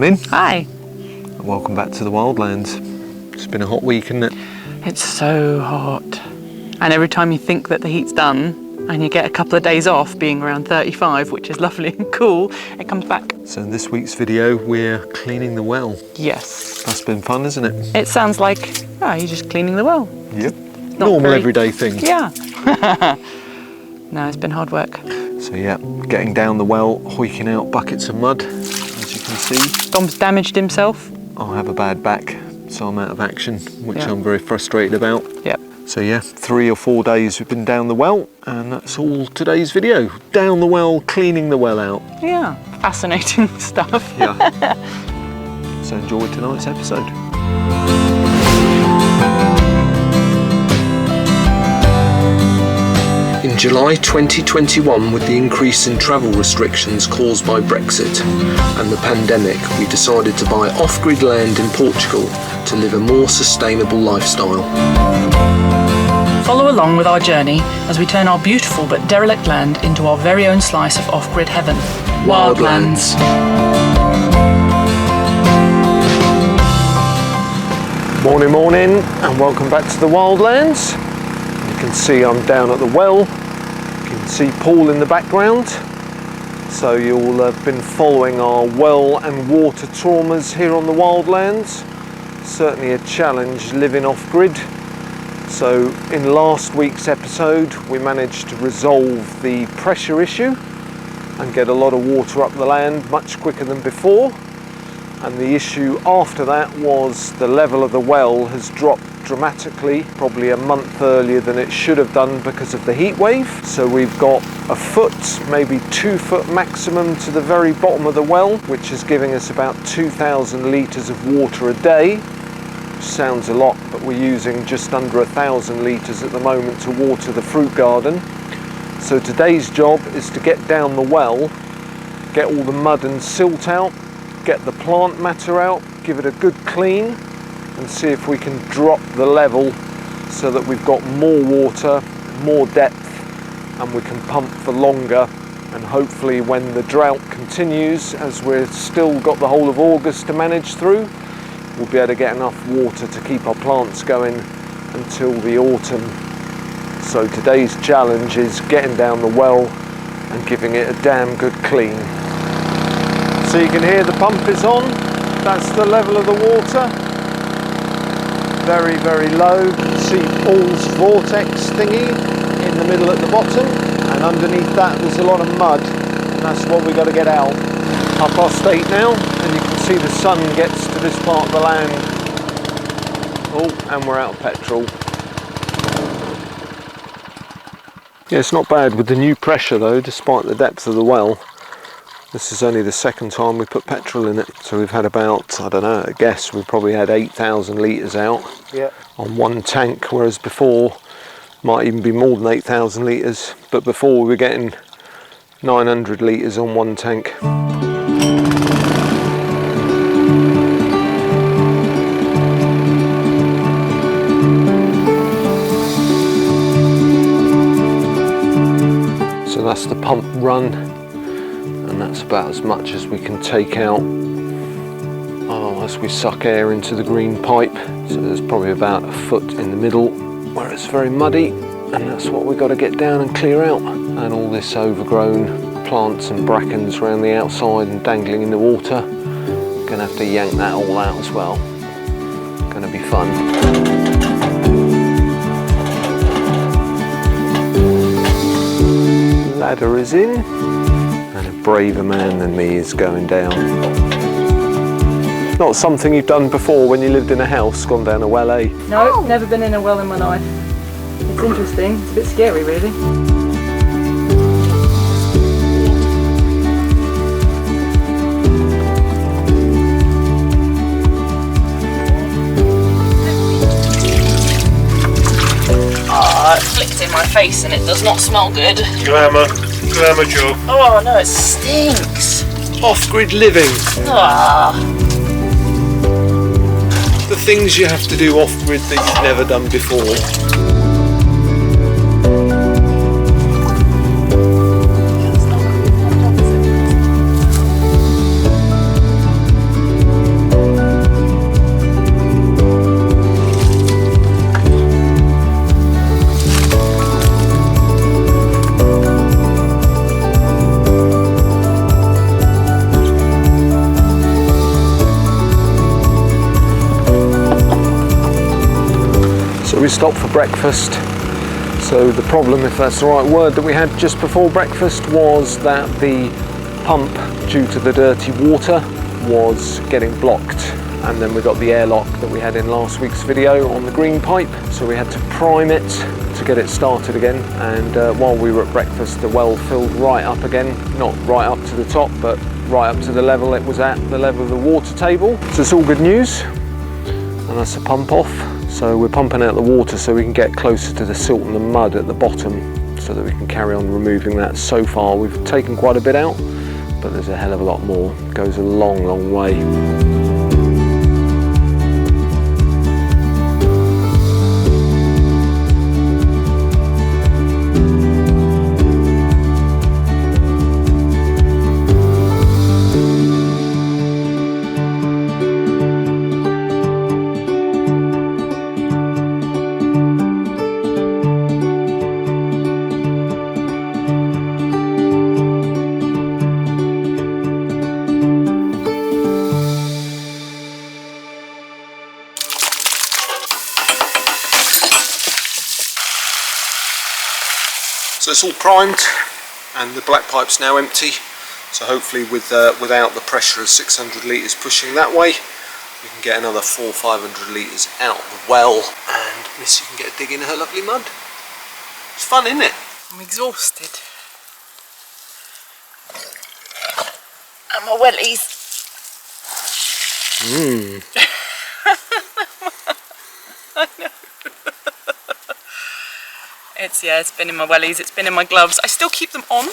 Morning. Hi. And welcome back to the wildlands. It's been a hot week, isn't it? It's so hot. And every time you think that the heat's done and you get a couple of days off being around 35, which is lovely and cool, it comes back. So in this week's video, we're cleaning the well. Yes. That's been fun, isn't it? It sounds like, oh, you're just cleaning the well. Yep. Normal everyday thing. Yeah. No, it's been hard work. So yeah, getting down the well, hoiking out buckets of mud, as you can see. Dom's damaged himself. I have a bad back, so I'm out of action, which Yeah. I'm very frustrated about. Yep. So yeah, 3 or 4 days we've been down the well, and that's all today's video. Down the well, cleaning the well out. Yeah, fascinating stuff. Yeah. So enjoy tonight's episode. In July 2021, with the increase in travel restrictions caused by Brexit and the pandemic, we decided to buy off-grid land in Portugal to live a more sustainable lifestyle. Follow along with our journey as we turn our beautiful but derelict land into our very own slice of off-grid heaven. Wildlands. Morning, and welcome back to the wildlands. You can see I'm down at the well. You can see Paul in the background. So you'll have been following our well and water traumas here on the wildlands. Certainly a challenge living off-grid. So in last week's episode, we managed to resolve the pressure issue and get a lot of water up the land much quicker than before. And the issue after that was the level of the well has dropped dramatically, probably a month earlier than it should have done because of the heat wave. So we've got a foot, maybe 2 foot maximum to the very bottom of the well, which is giving us about 2,000 litres of water a day. Sounds a lot, but we're using just under 1,000 litres at the moment to water the fruit garden. So today's job is to get down the well, get all the mud and silt out, get the plant matter out, give it a good clean, and see if we can drop the level so that we've got more water, more depth, and we can pump for longer. And hopefully when the drought continues, as we've still got the whole of August to manage through, we'll be able to get enough water to keep our plants going until the autumn. So today's challenge is getting down the well and giving it a damn good clean. So you can hear the pump is on. That's the level of the water. Very, very low. You can see Paul's vortex thingy in the middle at the bottom, and underneath that there's a lot of mud, and that's what we got to get out. 8:30 now, and you can see the sun gets to this part of the land. Oh, and we're out of petrol. Yeah, it's not bad with the new pressure though, despite the depth of the well. This is only the second time we put petrol in it. So we've had about, I don't know, I guess we've probably had 8,000 litres out on one tank, whereas before, might even be more than 8,000 litres, but before we were getting 900 litres on one tank. So that's the pump run. And that's about as much as we can take out as we suck air into the green pipe. So there's probably about a foot in the middle where it's very muddy, and that's what we've got to get down and clear out. And all this overgrown plants and brackens around the outside and dangling in the water, gonna have to yank that all out as well. Gonna be fun. Ladder is in. Braver man than me is going down. Not something you've done before when you lived in a house, gone down a well, eh? No, never been in a well in my life. It's interesting, it's a bit scary really. Ah, it flicked in my face and it does not smell good. Glamour job. Oh no, it stinks. Off-grid living. Ah. The things you have to do off-grid that you've never done before. we stopped for breakfast. So the problem, if that's the right word, that we had just before breakfast was that the pump, due to the dirty water, was getting blocked. And then we got the airlock that we had in last week's video on the green pipe, so we had to prime it to get it started again. And while we were at breakfast, the well filled right up again, not right up to the top, but right up to the level it was at, the level of the water table. So it's all good news. And that's the pump off. So we're pumping out the water so we can get closer to the silt and the mud at the bottom, so that we can carry on removing that. So far we've taken quite a bit out, but there's a hell of a lot more. It goes a long, long way. So it's all primed and the black pipe's now empty, so hopefully without the pressure of 600 litres pushing that way, we can get another 400 or 500 litres out the well and Missy can get a dig in her lovely mud. It's fun, isn't it? I'm exhausted. And my wellies. I know. It's been in my wellies, it's been in my gloves. I still keep them on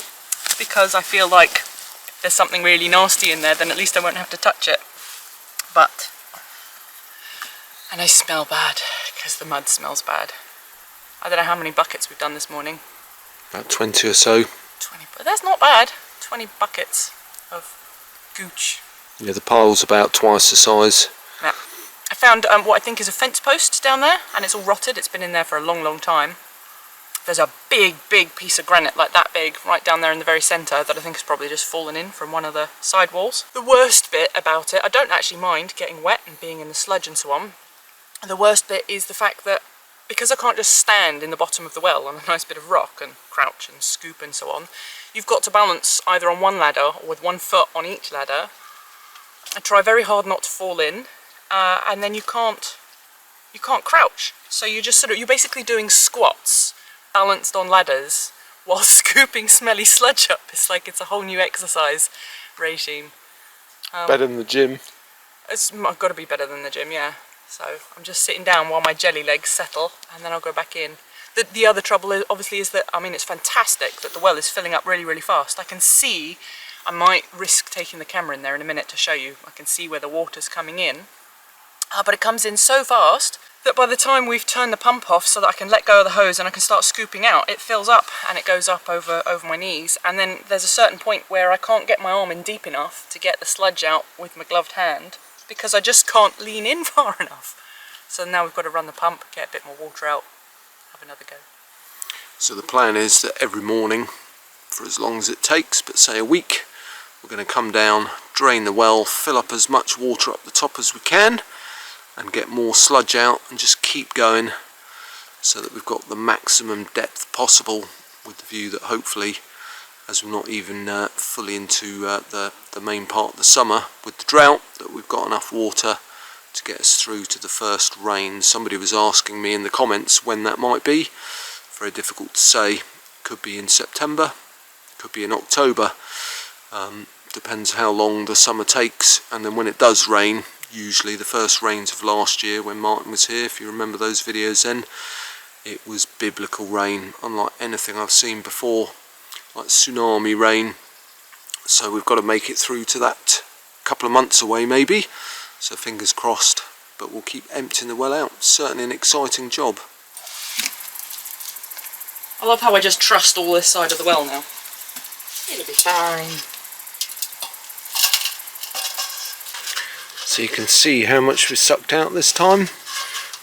because I feel like if there's something really nasty in there, then at least I won't have to touch it. And I smell bad because the mud smells bad. I don't know how many buckets we've done this morning. About 20 or so. 20, but that's not bad. 20 buckets of gooch. Yeah, the pile's about twice the size. Yeah. I found what I think is a fence post down there, and it's all rotted. It's been in there for a long, long time. There's a big piece of granite, like that big, right down there in the very centre, that I think has probably just fallen in from one of the side walls. The worst bit about it, I don't actually mind getting wet and being in the sludge and so on. The worst bit is the fact that because I can't just stand in the bottom of the well on a nice bit of rock and crouch and scoop and so on, you've got to balance either on one ladder or with 1 foot on each ladder and try very hard not to fall in, and then you can't crouch. So you're basically doing squats balanced on ladders while scooping smelly sludge up. It's like it's a whole new exercise regime. Better than the gym. It's got to be better than the gym, yeah. So I'm just sitting down while my jelly legs settle, and then I'll go back in. The other trouble is, obviously, is that, I mean, it's fantastic that the well is filling up really, really fast. I can see, I might risk taking the camera in there in a minute to show you. I can see where the water's coming in, but it comes in so fast that by the time we've turned the pump off so that I can let go of the hose and I can start scooping out, it fills up and it goes up over my knees. And then there's a certain point where I can't get my arm in deep enough to get the sludge out with my gloved hand because I just can't lean in far enough. So now we've got to run the pump, get a bit more water out, have another go. So the plan is that every morning, for as long as it takes, but say a week, we're going to come down, drain the well, fill up as much water up the top as we can, and get more sludge out and just keep going so that we've got the maximum depth possible, with the view that hopefully, as we're not even fully into the main part of the summer with the drought, that we've got enough water to get us through to the first rain. Somebody was asking me in the comments when that might be. Very difficult to say. Could be in September, could be in October. Depends how long the summer takes, and then when it does rain, usually the first rains of last year when Martin was here, if you remember those videos then, it was biblical rain, unlike anything I've seen before, like tsunami rain. So we've got to make it through to that, couple of months away maybe, so fingers crossed, but we'll keep emptying the well out. Certainly an exciting job. I love how I just trust all this side of the well now. It'll be fine. So you can see how much we sucked out this time.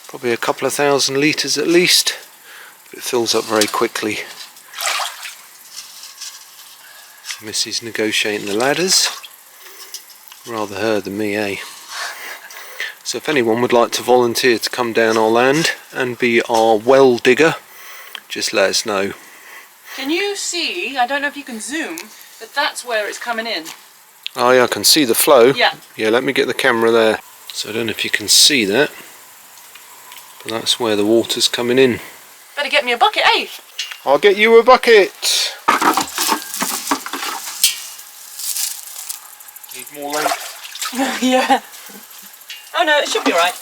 Probably a couple of 1,000 litres at least. But it fills up very quickly. Missy's negotiating the ladders. Rather her than me, eh? So if anyone would like to volunteer to come down our land and be our well digger, just let us know. Can you see, I don't know if you can zoom, but that's where it's coming in. Oh yeah, I can see the flow. Yeah. Yeah, let me get the camera there. So I don't know if you can see that, but that's where the water's coming in. Better get me a bucket, eh? I'll get you a bucket. Need more length? Yeah. Oh no, it should be alright.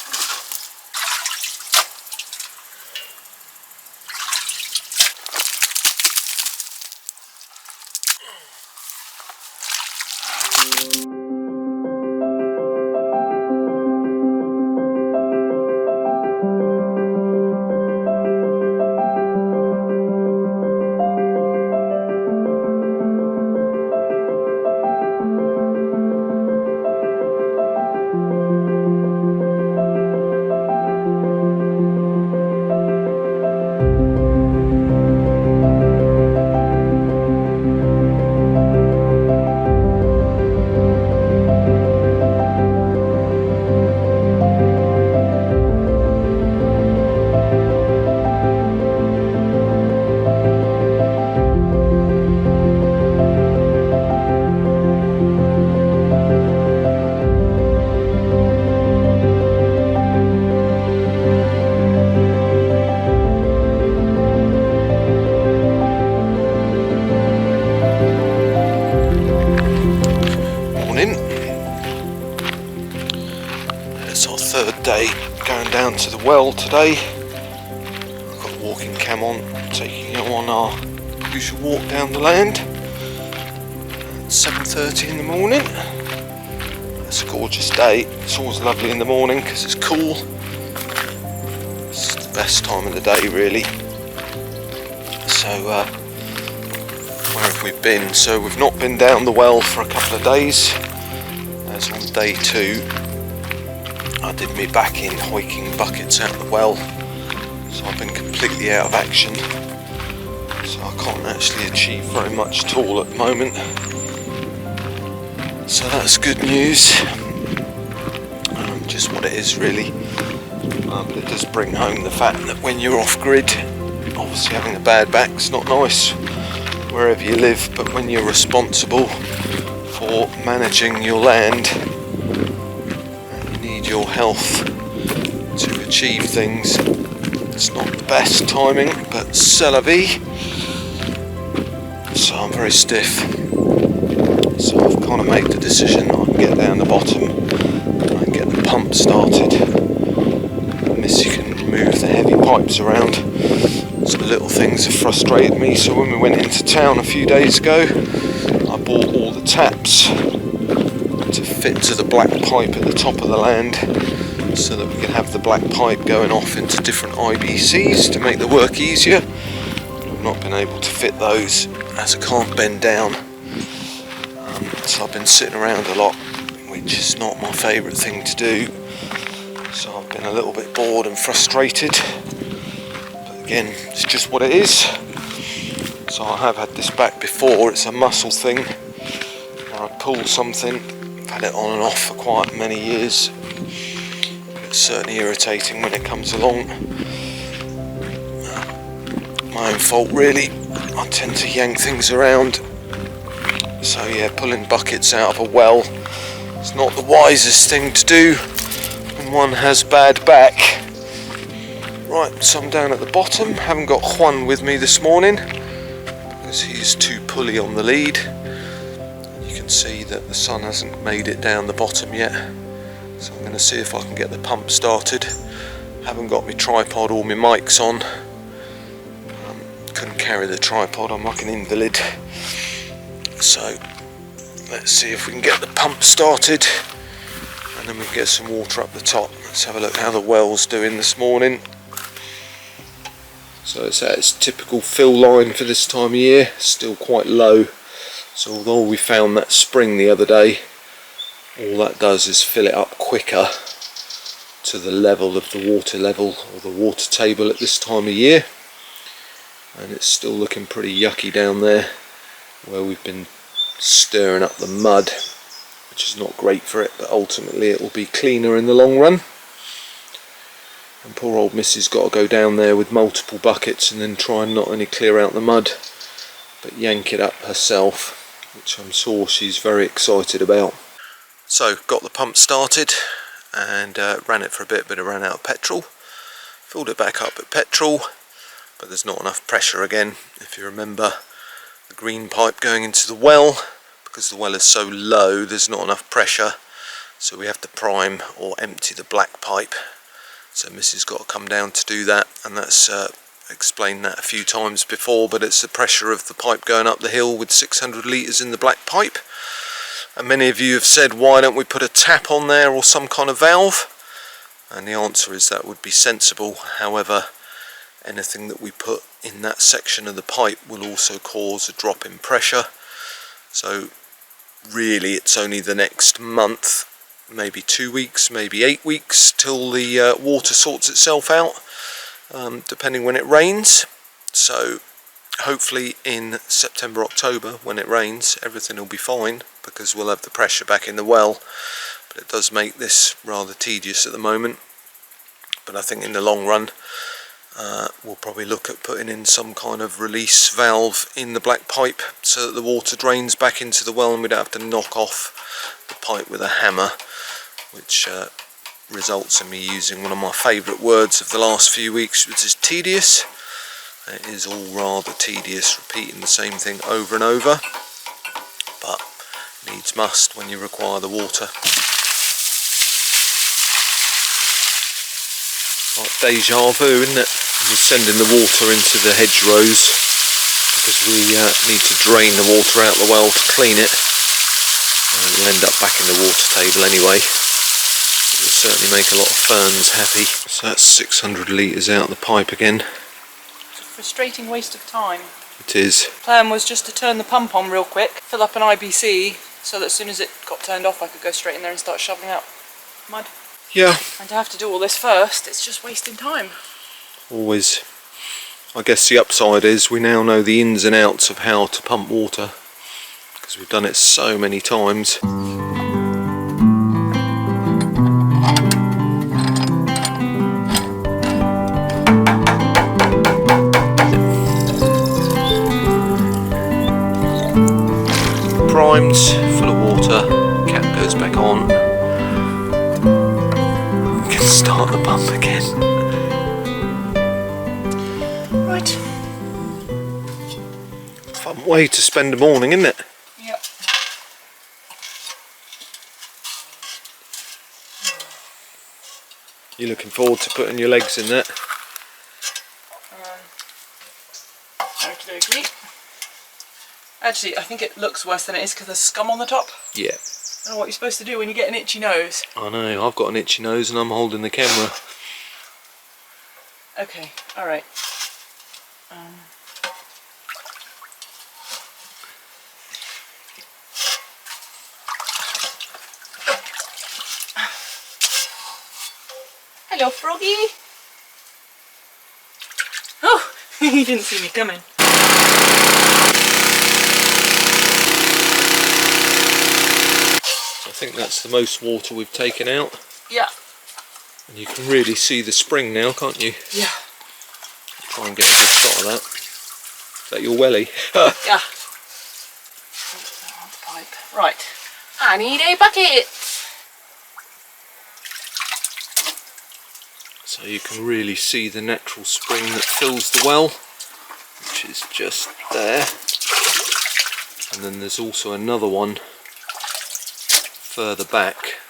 It's our third day going down to the well today. I've got a walking cam on, taking you on our usual walk down the land. It's 7:30 in the morning. It's a gorgeous day. It's always lovely in the morning because it's cool. It's the best time of the day really. So where have we been? So we've not been down the well for a couple of days. As on day 2 I did me back in hoiking buckets out of the well, so I've been completely out of action, so I can't actually achieve very much at all at the moment, so that's good news. Just what it is really, but it does bring home the fact that when you're off grid, obviously having a bad back's not nice wherever you live, but when you're responsible for managing your land, your health to achieve things, it's not the best timing, but c'est la vie. So I'm very stiff, so I've kind of made the decision I can get down the bottom and get the pump started, and this you can move the heavy pipes around. So the little things have frustrated me, so when we went into town a few days ago I bought all the taps to fit to the black pipe at the top of the land, so that we can have the black pipe going off into different IBCs to make the work easier. I've not been able to fit those as I can't bend down, so I've been sitting around a lot, which is not my favourite thing to do, so I've been a little bit bored and frustrated, but again it's just what it is. So I have had this back before, it's a muscle thing. When I pull something, I've had it on and off for quite many years. It's certainly irritating when it comes along. My own fault really, I tend to yank things around. So yeah, pulling buckets out of a well, it's not the wisest thing to do when one has bad back. Right, so I'm down at the bottom, haven't got Juan with me this morning because he's too pulley on the lead. You can see that the sun hasn't made it down the bottom yet, so I'm going to see if I can get the pump started. Haven't got my tripod or my mics on, couldn't carry the tripod, I'm like an invalid, so let's see if we can get the pump started and then we can get some water up the top. Let's have a look how the well's doing this morning. So it's at its typical fill line for this time of year, still quite low. So although we found that spring the other day, all that does is fill it up quicker to the level of the water level or the water table at this time of year. And it's still looking pretty yucky down there where we've been stirring up the mud, which is not great for it, but ultimately it will be cleaner in the long run. And poor old Missy's got to go down there with multiple buckets and then try and not only clear out the mud but yank it up herself, which I'm sure she's very excited about. So got the pump started and ran it for a bit, but it ran out of petrol. Filled it back up with petrol, but there's not enough pressure again. If you remember the green pipe going into the well, because the well is so low there's not enough pressure, so we have to prime or empty the black pipe. So Missy's got to come down to do that, and that's explained that a few times before, but it's the pressure of the pipe going up the hill with 600 litres in the black pipe. And many of you have said, why don't we put a tap on there or some kind of valve? And the answer is that would be sensible. However, anything that we put in that section of the pipe will also cause a drop in pressure. So really it's only the next month, maybe 2 weeks, maybe 8 weeks till the water sorts itself out, depending when it rains. So hopefully in September, October, when it rains, everything will be fine, because we'll have the pressure back in the well. But it does make this rather tedious at the moment. But I think in the long run we'll probably look at putting in some kind of release valve in the black pipe so that the water drains back into the well and we don't have to knock off the pipe with a hammer, which results in me using one of my favourite words of the last few weeks, which is tedious. It is all rather tedious, repeating the same thing over and over, but needs must when you require the water. Like deja vu, isn't it? We're sending the water into the hedgerows because we need to drain the water out of the well to clean it. And it'll end up back in the water table anyway. It'll certainly make a lot of ferns happy. So that's 600 litres out the pipe again. Frustrating waste of time. It is. Plan was just to turn the pump on real quick, fill up an IBC, so that as soon as it got turned off I could go straight in there and start shoveling out mud. Yeah. And to have to do all this first, it's just wasting time. Always. I guess the upside is we now know the ins and outs of how to pump water, because we've done it so many times. Primed, full of water, cap goes back on. We can start the pump again. Right. Fun way to spend a morning, isn't it? Yep. You're looking forward to putting your legs in there? Okey-dokey. Actually, I think it looks worse than it is because there's scum on the top. Yeah. I don't know what you're supposed to do when you get an itchy nose. I know, I've got an itchy nose and I'm holding the camera. Okay, alright. Hello, Froggy. Oh, he didn't see me coming. I think that's the most water we've taken out. Yeah. And you can really see the spring now, can't you? Yeah. Try and get a good shot of that. Is that your welly? Yeah. Right. I need a bucket. So you can really see the natural spring that fills the well, which is just there. And then there's also another one further back.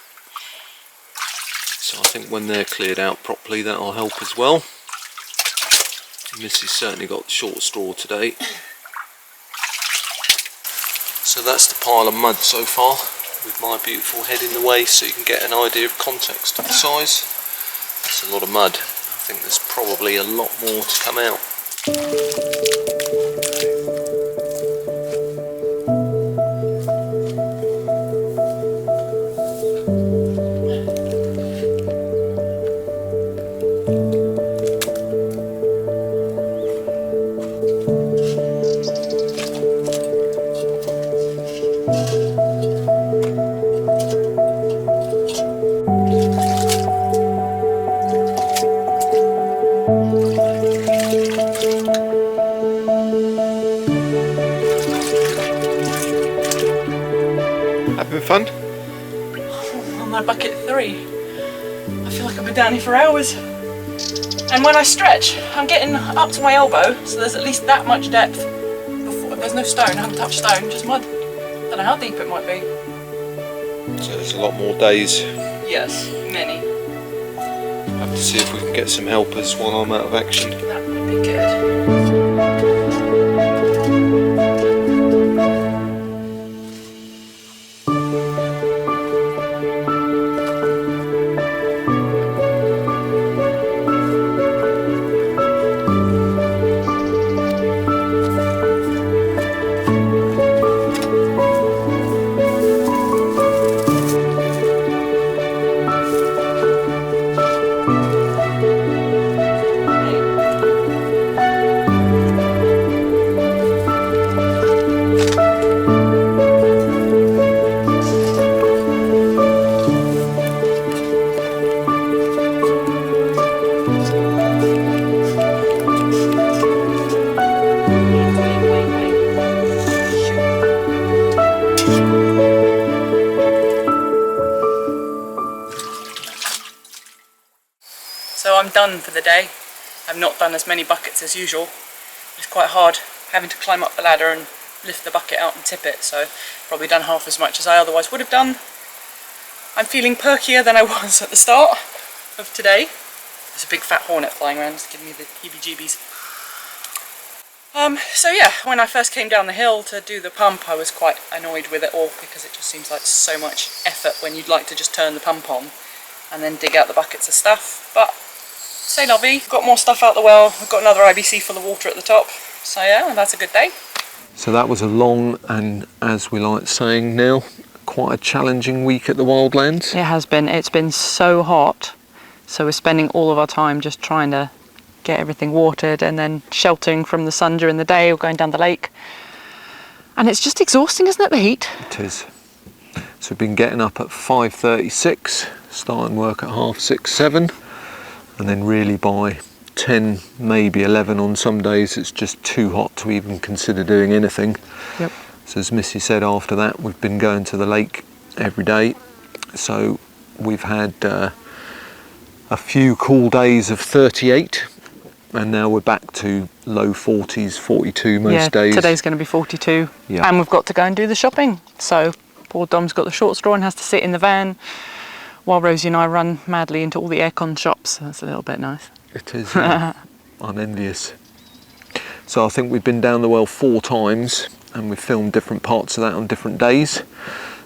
So I think when they're cleared out properly, that'll help as well. Missy's certainly got the short straw today. So that's the pile of mud so far, with my beautiful head in the way, so you can get an idea of context of the size. That's a lot of mud. I think there's probably a lot more to come out. fun? I'm on my bucket 3. I feel like I've been down here for hours. And when I stretch, I'm getting up to my elbow, so there's at least that much depth. There's no stone, I haven't touched stone, just mud. Don't know how deep it might be. So there's a lot more days. Yes, many. Have to see if we can get some helpers while I'm out of action. That would be good. So I'm done for the day. I've not done as many buckets as usual. It's quite hard having to climb up the ladder and lift the bucket out and tip it, so probably done half as much as I otherwise would have done. I'm feeling perkier than I was at the start of today. There's a big fat hornet flying around, it's giving me the heebie-jeebies. So yeah, when I first came down the hill to do the pump, I was quite annoyed with it all because it just seems like so much effort when you'd like to just turn the pump on and then dig out the buckets of stuff. But c'est la vie. Got more stuff out the well. I've got another IBC full of water at the top. So yeah, that's a good day. So that was a long and, as we like saying now, quite a challenging week at the Wildlands. It has been. It's been so hot. So we're spending all of our time just trying to get everything watered and then sheltering from the sun during the day or going down the lake. And it's just exhausting, isn't it, the heat? It is. So we've been getting up at 5:36, starting work at 6:30, 7, and then really by 10, maybe 11 on some days, it's just too hot to even consider doing anything. Yep. So as Missy said, after that we've been going to the lake every day. So we've had a few cool days of 38, and now we're back to low 40s, 42 most days. Yeah, today's going to be 42. Yeah. And we've got to go and do the shopping. So poor Dom's got the short straw and has to sit in the van while Rosie and I run madly into all the aircon shops. That's a little bit nice. It is. Yeah. I'm envious. So I think we've been down the well 4 times, and we've filmed different parts of that on different days.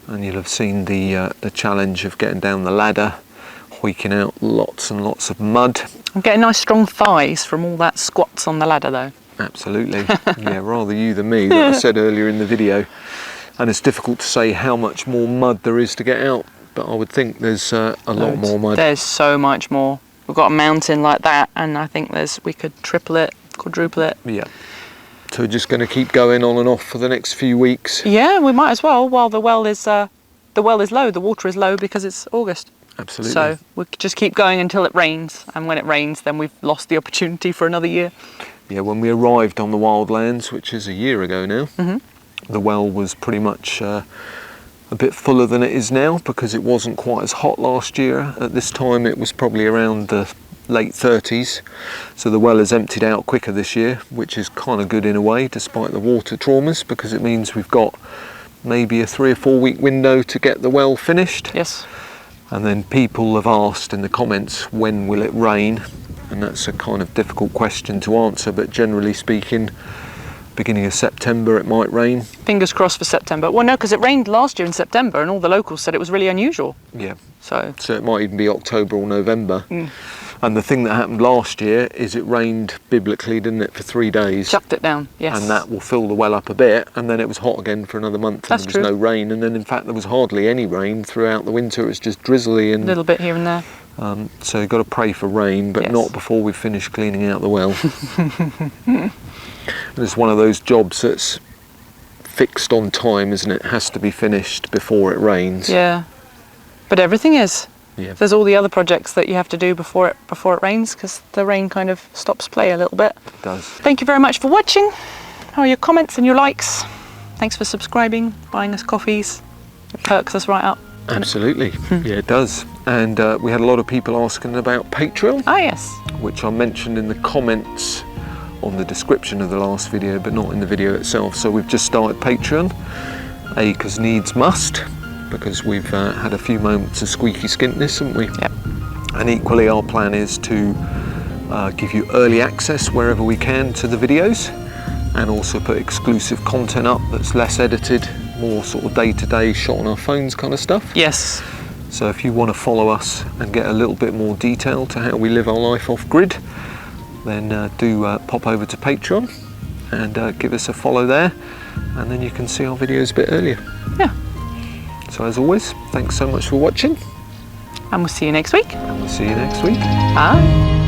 And you'll have seen the challenge of getting down the ladder, hoiking out lots and lots of mud. I'm getting nice strong thighs from all that squats on the ladder though. Absolutely. Yeah, rather you than me, that I said earlier in the video. And it's difficult to say how much more mud there is to get out, but I would think there's a lot more mud. There's so much more. We've got a mountain like that, and I think we could triple it, quadruple it. Yeah. So we're just going to keep going on and off for the next few weeks. Yeah, we might as well while the well is low. The water is low because it's August. Absolutely. So we'll just keep going until it rains, and when it rains, then we've lost the opportunity for another year. Yeah, when we arrived on the Wildlands, which is a year ago now, the well was pretty much a bit fuller than it is now because it wasn't quite as hot last year. At this time it was probably around the late 30s, so the well has emptied out quicker this year, which is kind of good in a way despite the water traumas, because it means we've got maybe a 3 or 4 week window to get the well finished. Yes. And then people have asked in the comments, when will it rain? And that's a kind of difficult question to answer, but generally speaking, beginning of September it might rain. Fingers crossed for September. Well, no, because it rained last year in September and all the locals said it was really unusual. Yeah. So it might even be October or November. And the thing that happened last year is it rained biblically, didn't it, for 3 days. Chucked it down, yes. And that will fill the well up a bit, and then it was hot again for another month, and That's there was true. no rain, and then in fact there was hardly any rain throughout the winter. It was just drizzly and A little bit here and there. so you've got to pray for rain, but Yes. not before we've finished cleaning out the well. It's one of those jobs that's fixed on time, isn't it? It has to be finished before it rains. Yeah. But everything is. Yeah. There's all the other projects that you have to do before it rains, because the rain kind of stops play a little bit. It does. Thank you very much for watching. All your comments and your likes. Thanks for subscribing, buying us coffees. It perks us right up. Absolutely, yeah, it does. And we had a lot of people asking about Patreon. Oh yes. Which I mentioned in the comments on the description of the last video, but not in the video itself. So we've just started Patreon, because needs must, because we've had a few moments of squeaky skintness, haven't we? Yep. And equally our plan is to give you early access wherever we can to the videos, and also put exclusive content up that's less edited, more sort of day-to-day shot on our phones kind of stuff. Yes. So if you want to follow us and get a little bit more detail to how we live our life off-grid, then do pop over to Patreon and give us a follow there, and then you can see our videos a bit earlier. Yeah. So as always, thanks so much for watching. And we'll see you next week. And we'll see you next week. Bye.